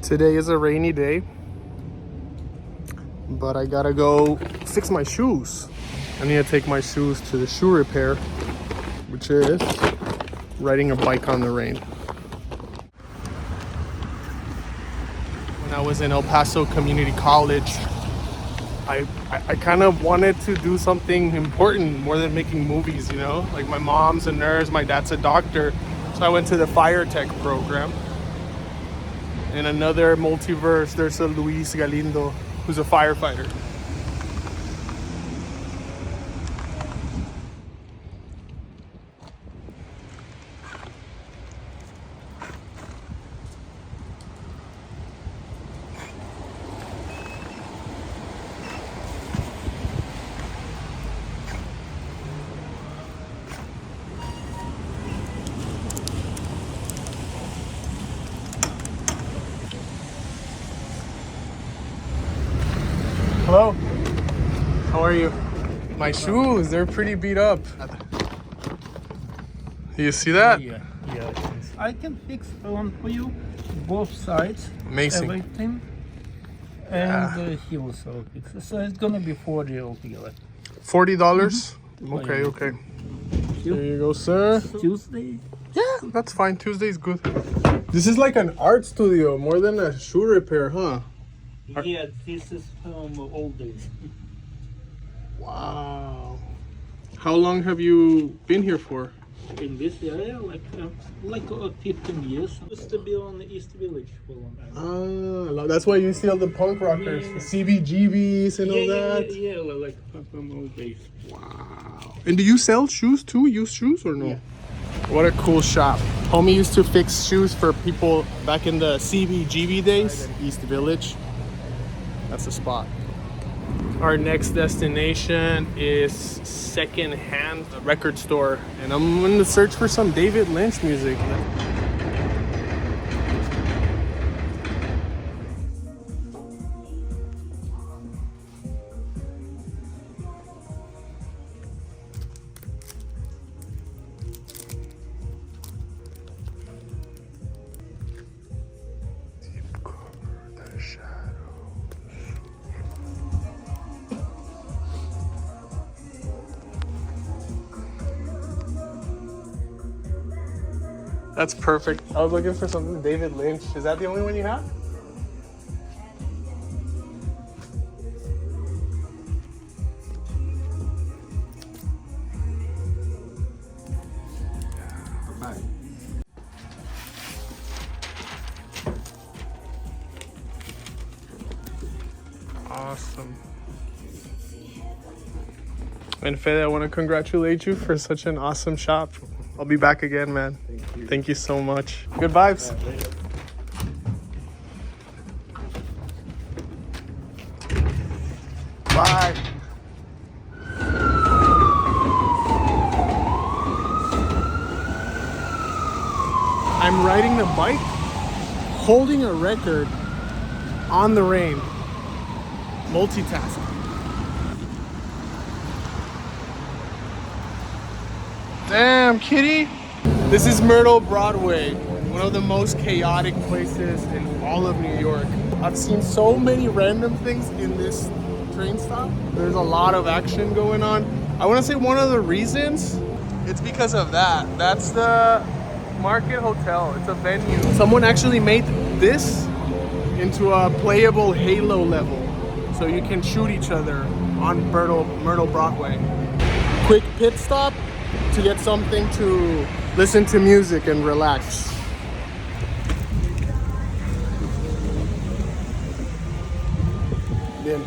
Today is a rainy day, but I gotta go fix my shoes. I need to take my shoes to the shoe repair, which is riding a bike on the rain. When I was in El Paso Community College, I kind of wanted to do something important more than making movies, you know? Like my mom's a nurse, my dad's a doctor. So I went to the fire tech program. In another multiverse, there's a Luis Galindo who's a firefighter. Hello, how are you? My shoes, they're pretty beat up. You see that? Yeah. I can fix one for you, both sides. Amazing. Everything. And the heels are fixed. So it's gonna be 40 altogether. $40? Okay. There you go, sir. Tuesday? Yeah, that's fine. Tuesday's good. This is like an art studio more than a shoe repair, huh? Yeah, this is from old days. Wow. How long have you been here for? In this area, like 15 years. Used to be on the East Village for a long time. That's why you see all the punk rockers, the CBGBs and all that. Yeah, like from old days. Wow. And do you sell shoes too? Used shoes or no? Yeah. What a cool shop. Homie used to fix shoes for people back in the CBGB days, East Village. That's the spot. Our next destination is second-hand record store, and I'm in the search for some David Lynch music. That's perfect. I was looking for something David Lynch. Is that the only one you have? Bye. Awesome. And Fede, I want to congratulate you for such an awesome shop. I'll be back again, man. Thank you so much. Good vibes. Bye. I'm riding the bike, holding a record on the rain. Multitasking. Damn, kitty. This is Myrtle Broadway, one of the most chaotic places in all of New York. I've seen so many random things in this train stop. There's a lot of action going on. I want to say one of the reasons, it's because of that. That's the Market Hotel. It's a venue. Someone actually made this into a playable Halo level, so you can shoot each other on Myrtle Broadway. Quick pit stop to get something to listen to music and relax. Bien.